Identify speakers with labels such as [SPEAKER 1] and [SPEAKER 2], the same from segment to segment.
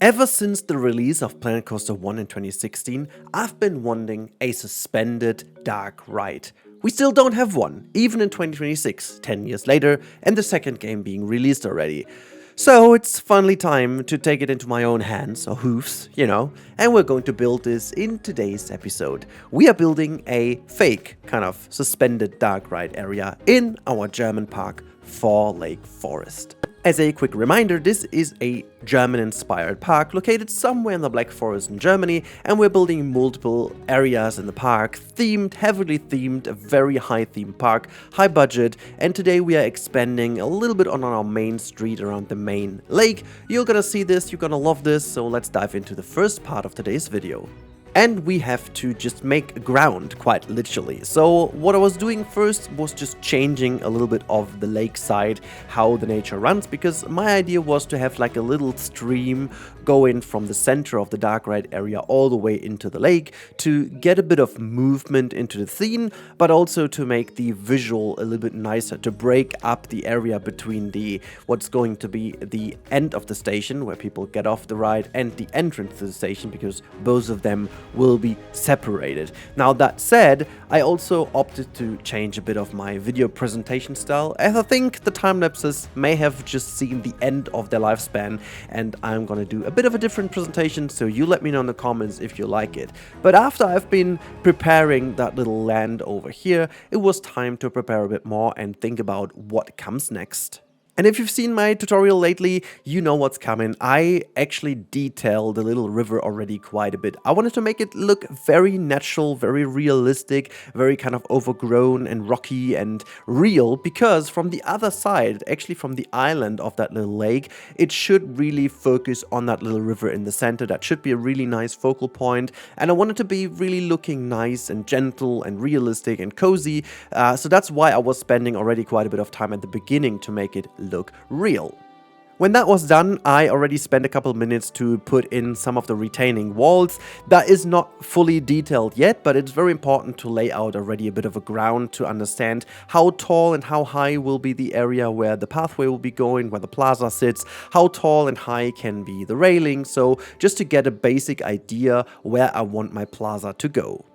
[SPEAKER 1] Ever since the release of Planet Coaster 1 in 2016, I've been wanting a suspended Darkride. We still don't have one, even in 2026, 10 years later, and the second game being released already. So it's finally time to take it into my own hands, or hooves, and we're going to build this in today's episode. We are building a fake, kind of suspended Darkride area in our German park, Four Lake Forest. As a quick reminder, this is a German-inspired park located somewhere in the Black Forest in Germany, and we're building multiple areas in the park, heavily themed, a very high themed park, high budget, and today we are expanding a little bit on our main street around the main lake. You're gonna see this, you're gonna love this, so let's dive into the first part of today's video. And we have to just make ground, quite literally. So what I was doing first was just changing a little bit of the lakeside, how the nature runs, because my idea was to have like a little stream going from the center of the Darkride area all the way into the lake to get a bit of movement into the theme, but also to make the visual a little bit nicer, to break up the area between what's going to be the end of the station, where people get off the ride, and the entrance to the station, because both of them will be separated. Now that said, I also opted to change a bit of my video presentation style, as I think the time lapses may have just seen the end of their lifespan, and I'm gonna do a bit of a different presentation, so you let me know in the comments if you like it. But after I've been preparing that little land over here, it was time to prepare a bit more and think about what comes next. And if you've seen my tutorial lately, you know what's coming. I actually detailed the little river already quite a bit. I wanted to make it look very natural, very realistic, very kind of overgrown and rocky and real, because from the other side, actually from the island of that little lake, it should really focus on that little river in the center. That should be a really nice focal point. And I wanted to be really looking nice and gentle and realistic and cozy. So that's why I was spending already quite a bit of time at the beginning to make it look real. When that was done, I already spent a couple minutes to put in some of the retaining walls. That is not fully detailed yet, but it's very important to lay out already a bit of a ground to understand how tall and how high will be the area where the pathway will be going, where the plaza sits, how tall and high can be the railing, so just to get a basic idea where I want my plaza to go.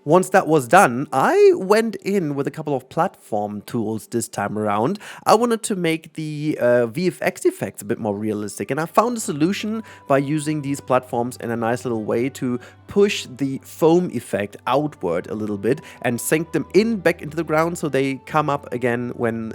[SPEAKER 1] Once that was done, I went in with a couple of platform tools this time around. I wanted to make the VFX effects a bit more realistic, and I found a solution by using these platforms in a nice little way to push the foam effect outward a little bit and sink them back into the ground, so they come up again when,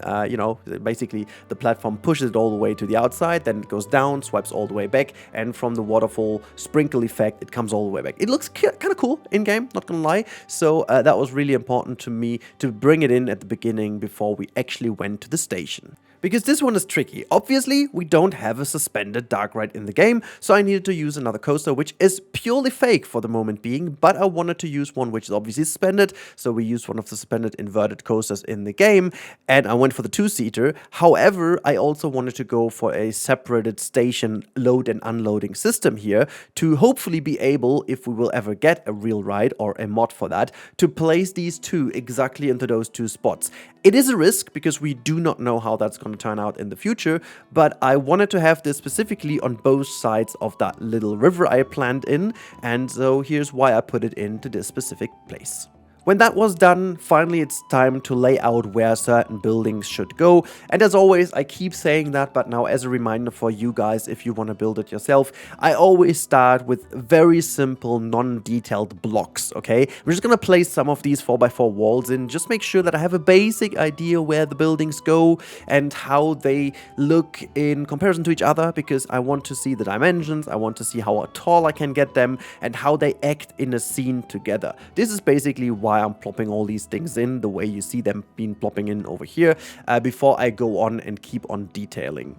[SPEAKER 1] basically the platform pushes it all the way to the outside, then it goes down, swipes all the way back, and from the waterfall sprinkle effect, it comes all the way back. It looks kind of cool in-game, not gonna lie. So that was really important to me to bring it in at the beginning before we actually went to the station. Because this one is tricky. Obviously, we don't have a suspended Darkride in the game, so I needed to use another coaster, which is purely fake for the moment being, but I wanted to use one which is obviously suspended, so we used one of the suspended inverted coasters in the game, and I went for the two-seater. However, I also wanted to go for a separated station load and unloading system here to hopefully be able, if we will ever get a real ride or a mod for that, to place these two exactly into those two spots. It is a risk because we do not know how that's going to turn out in the future, but I wanted to have this specifically on both sides of that little river I planned in, and so here's why I put it into this specific place. When that was done, finally it's time to lay out where certain buildings should go. And as always, I keep saying that, but now as a reminder for you guys, if you want to build it yourself, I always start with very simple, non-detailed blocks, okay? We're just going to place some of these 4x4 walls in, just make sure that I have a basic idea where the buildings go and how they look in comparison to each other, because I want to see the dimensions, I want to see how tall I can get them, and how they act in a scene together. This is basically why I'm plopping all these things in the way you see them being plopping in over here before I go on and keep on detailing.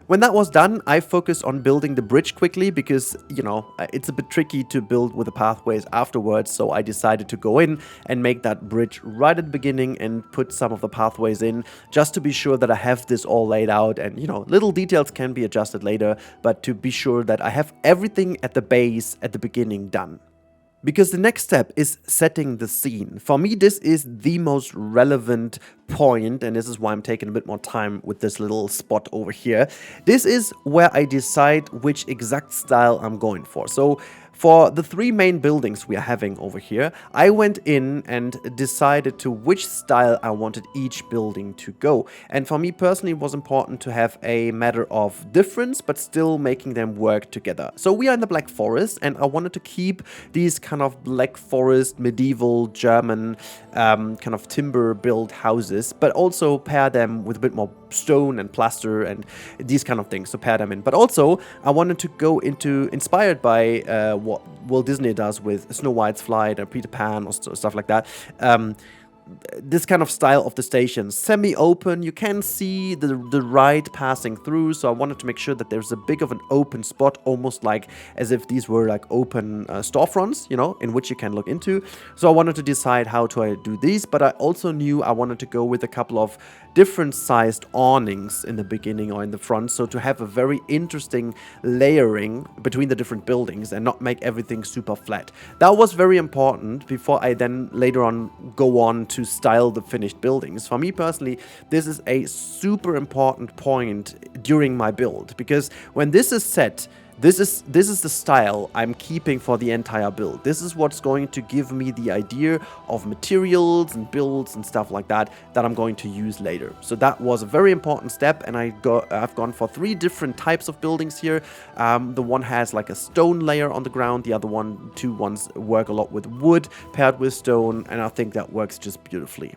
[SPEAKER 1] When that was done, I focused on building the bridge quickly because, it's a bit tricky to build with the pathways afterwards, so I decided to go in and make that bridge right at the beginning and put some of the pathways in, just to be sure that I have this all laid out, and, little details can be adjusted later, but to be sure that I have everything at the base at the beginning done. Because the next step is setting the scene. For me, this is the most relevant point, and this is why I'm taking a bit more time with this little spot over here. This is where I decide which exact style I'm going for. So for the 3 main buildings we are having over here, I went in and decided to which style I wanted each building to go. And for me personally, it was important to have a matter of difference, but still making them work together. So we are in the Black Forest, and I wanted to keep these kind of Black Forest, medieval German kind of timber built houses, but also pair them with a bit more stone and plaster and these kind of things, so pair them in. But also I wanted to go into, inspired by what Walt Disney does with Snow White's Flight or Peter Pan or stuff like that, this kind of style of the station, semi-open. You can see the ride passing through, so I wanted to make sure that there's a big of an open spot, almost like as if these were like open storefronts, you know, in which you can look into. So I wanted to decide how to do these, but I also knew I wanted to go with a couple of different sized awnings in the beginning or in the front, so to have a very interesting layering between the different buildings and not make everything super flat. That was very important before I then later on go on to style the finished buildings. For me personally, this is a super important point during my build, because when this is set, this is the style I'm keeping for the entire build. This is what's going to give me the idea of materials and builds and stuff like that I'm going to use later. So that was a very important step, and I've gone for 3 different types of buildings here. The one has like a stone layer on the ground, the other 2 ones work a lot with wood paired with stone, and I think that works just beautifully.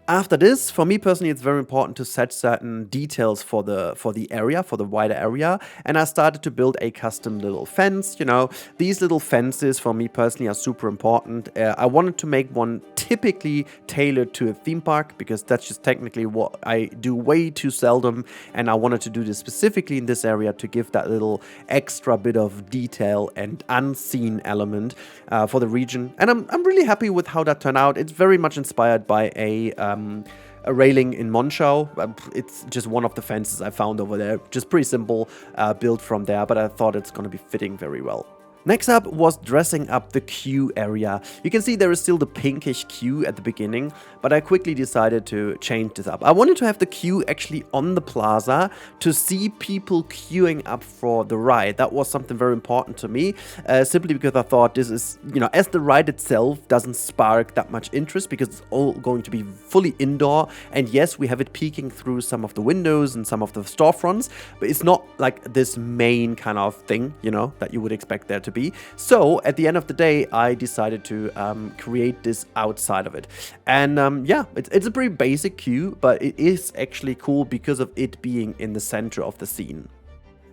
[SPEAKER 1] After this, for me personally, it's very important to set certain details for the area, for the wider area, and I started to build a custom little fence. You know, these little fences for me personally are super important. I wanted to make one typically tailored to a theme park, because that's just technically what I do way too seldom, and I wanted to do this specifically in this area to give that little extra bit of detail and unseen element for the region. And I'm really happy with how that turned out. It's very much inspired by a railing in Monschau. It's just one of the fences I found over there. Just pretty simple, built from there, but I thought it's going to be fitting very well. Next up was dressing up the queue area. You can see there is still the pinkish queue at the beginning, but I quickly decided to change this up. I wanted to have the queue actually on the plaza to see people queuing up for the ride. That was something very important to me, simply because I thought this is, you know, as the ride itself doesn't spark that much interest because it's all going to be fully indoor. And yes, we have it peeking through some of the windows and some of the storefronts, but it's not like this main kind of thing, you know, that you would expect there to be. So at the end of the day, I decided to create this outside of it. And yeah, it's a pretty basic queue, but it is actually cool because of it being in the center of the scene.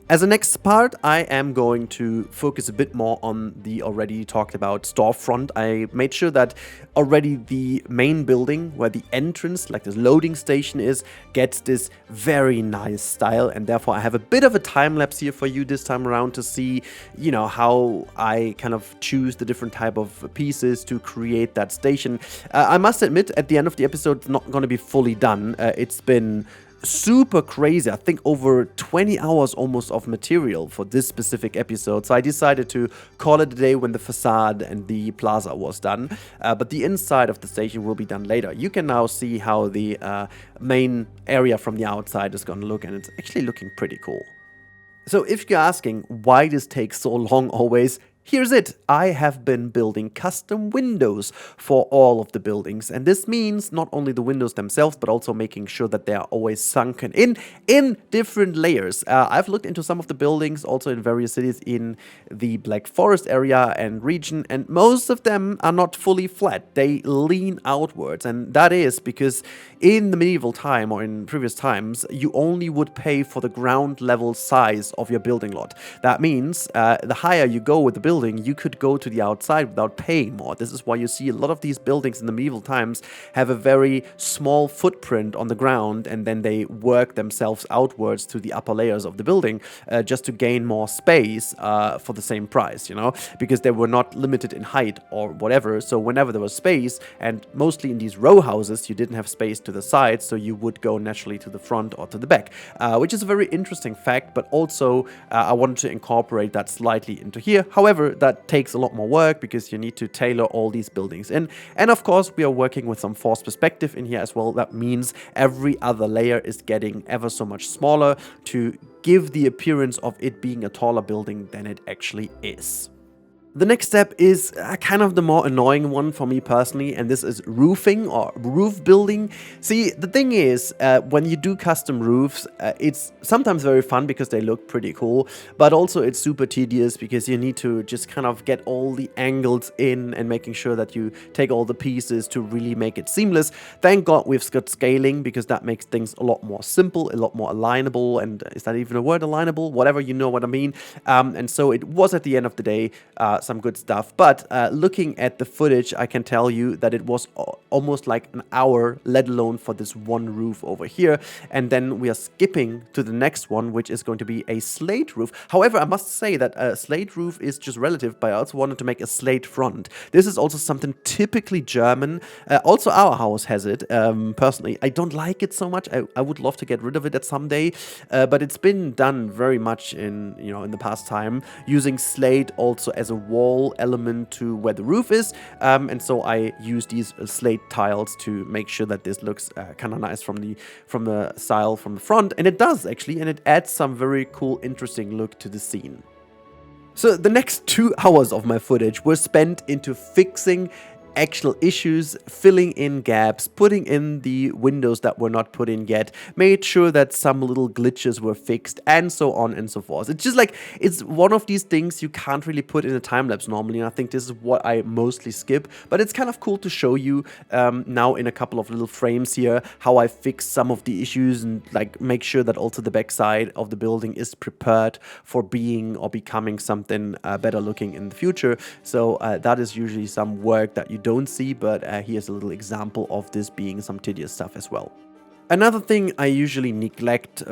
[SPEAKER 1] As a next part, I am going to focus a bit more on the already talked about storefront. I made sure that already the main building where the entrance, like this loading station is, gets this very nice style, and therefore I have a bit of a time lapse here for you this time around to see, you know, how I kind of choose the different type of pieces to create that station. I must admit, at the end of the episode, it's not going to be fully done. It's been super crazy. I think over 20 hours almost of material for this specific episode. So I decided to call it a day when the facade and the plaza was done. But the inside of the station will be done later. You can now see how the main area from the outside is going to look, and it's actually looking pretty cool. So if you're asking why this takes so long always, here's it. I have been building custom windows for all of the buildings, and this means not only the windows themselves, but also making sure that they are always sunken in different layers. I've looked into some of the buildings also in various cities in the Black Forest area and region, and most of them are not fully flat. They lean outwards, and that is because in the medieval time or in previous times, you only would pay for the ground level size of your building lot. That means the higher you go with the building, you could go to the outside without paying more. This is why you see a lot of these buildings in the medieval times have a very small footprint on the ground, and then they work themselves outwards to the upper layers of the building just to gain more space for the same price, you know, because they were not limited in height or whatever. So whenever there was space, and mostly in these row houses, you didn't have space to the sides, so you would go naturally to the front or to the back, which is a very interesting fact, but also I wanted to incorporate that slightly into here. However, sure that takes a lot more work because you need to tailor all these buildings in. And of course, we are working with some forced perspective in here as well. That means every other layer is getting ever so much smaller to give the appearance of it being a taller building than it actually is. The next step is kind of the more annoying one for me personally, and this is roofing or roof building. See, the thing is, when you do custom roofs, it's sometimes very fun because they look pretty cool, but also it's super tedious because you need to just kind of get all the angles in and making sure that you take all the pieces to really make it seamless. Thank God we've got scaling because that makes things a lot more simple, a lot more alignable, and is that even a word, alignable? Whatever, you know what I mean. And so it was at the end of the day some good stuff, but looking at the footage, I can tell you that it was almost like an hour, let alone for this one roof over here. And then we are skipping to the next one, which is going to be a slate roof. However, I must say that a slate roof is just relative, but I also wanted to make a slate front. This is also something typically German. Also our house has it. Personally, I don't like it so much. I would love to get rid of it at some day, but it's been done very much in the past time, using slate also as a wall element to where the roof is, and so I use these slate tiles to make sure that this looks kind of nice from the style from the front, and it does actually, and it adds some very cool, interesting look to the scene. So the next 2 hours of my footage were spent into fixing actual issues, filling in gaps, putting in the windows that were not put in yet, made sure that some little glitches were fixed, and so on and so forth. It's just like, it's one of these things you can't really put in a time-lapse normally, and I think this is what I mostly skip, but it's kind of cool to show you now in a couple of little frames here how I fix some of the issues and like make sure that also the backside of the building is prepared for being or becoming something better looking in the future. So that is usually some work that you don't see, but here's a little example of this being some tedious stuff as well. Another thing I usually neglect,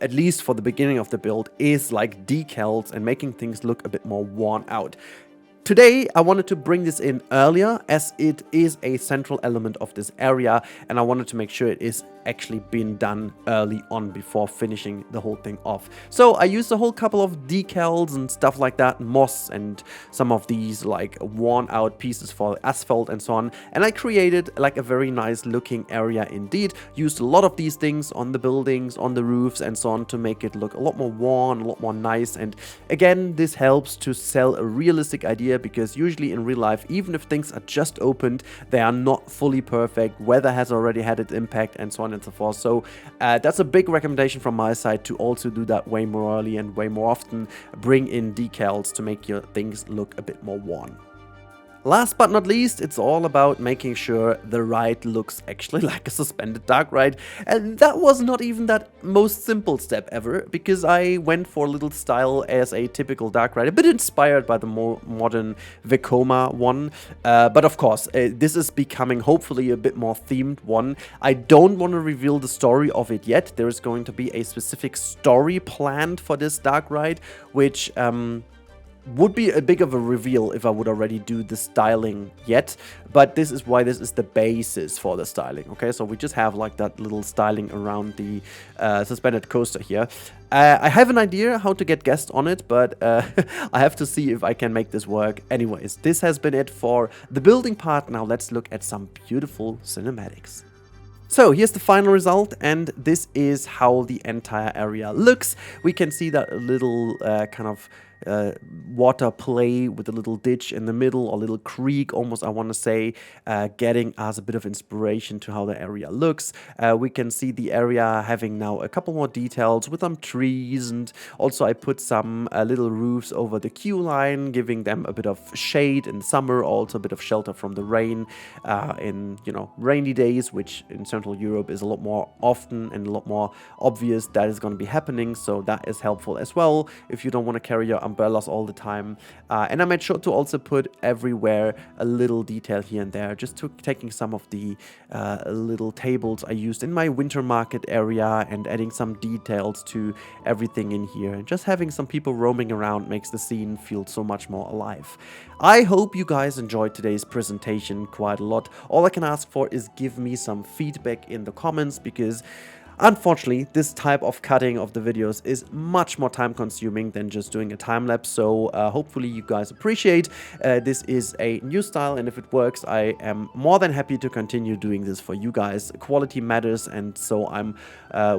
[SPEAKER 1] at least for the beginning of the build, is like decals and making things look a bit more worn out. Today, I wanted to bring this in earlier as it is a central element of this area, and I wanted to make sure it is actually been done early on before finishing the whole thing off. So I used a whole couple of decals and stuff like that, moss and some of these like worn out pieces for asphalt and so on, and I created like a very nice looking area indeed. Used a lot of these things on the buildings, on the roofs and so on to make it look a lot more worn, a lot more nice, and again, this helps to sell a realistic idea, because usually in real life, even if things are just opened, they are not fully perfect, weather has already had its impact and so on and so forth. So that's a big recommendation from my side to also do that way more early and way more often. Bring in decals to make your things look a bit more worn. Last but not least, it's all about making sure the ride looks actually like a suspended Darkride, and that was not even that most simple step ever, because I went for a little style as a typical Darkride, a bit inspired by the more modern Vekoma one, but of course, this is becoming hopefully a bit more themed one. I don't want to reveal the story of it yet. There is going to be a specific story planned for this Darkride, which would be a big of a reveal if I would already do the styling yet, but this is why this is the basis for the styling. Okay, so we just have like that little styling around the suspended coaster here. I have an idea how to get guests on it, but I have to see if I can make this work. Anyways, this has been it for the building part. Now let's look at some beautiful cinematics. So here's the final result, and this is how the entire area looks. We can see that little kind of water play with a little ditch in the middle, or little creek almost, I want to say, getting us a bit of inspiration to how the area looks. We can see the area having now a couple more details with some trees, and also I put some little roofs over the queue line, giving them a bit of shade in summer, also a bit of shelter from the rain in rainy days, which in Central Europe is a lot more often and a lot more obvious that is going to be happening, so that is helpful as well if you don't want to carry your umbrellas all the time. And I made sure to also put everywhere a little detail here and there, just taking some of the little tables I used in my winter market area and adding some details to everything in here, and just having some people roaming around makes the scene feel so much more alive. I hope you guys enjoyed today's presentation quite a lot. All I can ask for is give me some feedback in the comments, because Unfortunately, this type of cutting of the videos is much more time consuming than just doing a time lapse, so hopefully you guys appreciate. This is a new style, and if it works, I am more than happy to continue doing this for you guys. Quality matters, and so I'm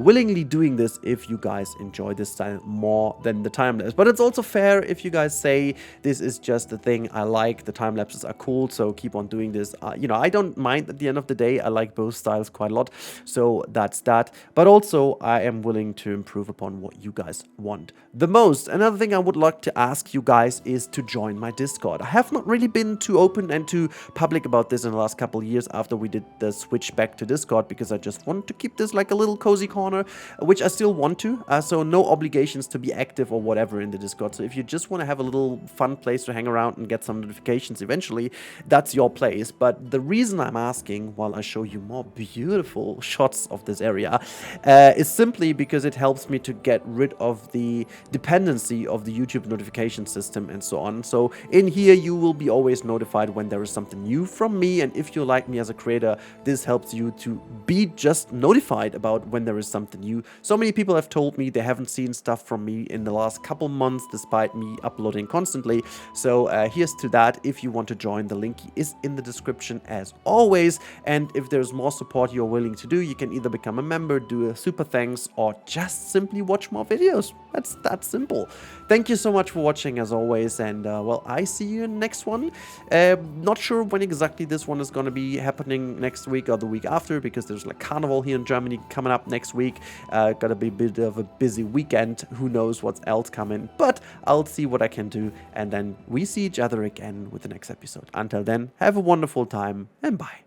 [SPEAKER 1] willingly doing this if you guys enjoy this style more than the time lapse. But it's also fair if you guys say this is just the thing I like, the time lapses are cool, so keep on doing this. You know, I don't mind at the end of the day. I like both styles quite a lot, so that's that. But also, I am willing to improve upon what you guys want the most. Another thing I would like to ask you guys is to join my Discord. I have not really been too open and too public about this in the last couple of years after we did the switch back to Discord, because I just want to keep this like a little cozy corner, which I still want to. So no obligations to be active or whatever in the Discord. So if you just want to have a little fun place to hang around and get some notifications eventually, that's your place. But the reason I'm asking, while I show you more beautiful shots of this area, is simply because it helps me to get rid of the dependency of the YouTube notification system and so on. So in here you will be always notified when there is something new from me, and if you like me as a creator, this helps you to be just notified about when there is something new. So many people have told me they haven't seen stuff from me in the last couple months despite me uploading constantly. So here's to that. If you want to join, the link is in the description as always, and if there's more support you're willing to do, you can either become a member, do a super thanks, or just simply watch more videos. That's that simple. Thank you so much for watching as always, and well, I see you in the next one. Not sure when exactly this one is going to be happening, next week or the week after, because there's like Carnival here in Germany coming up next week. Gotta be a bit of a busy weekend. Who knows what's else coming, but I'll see what I can do, and then we see each other again with the next episode. Until then, have a wonderful time, and bye.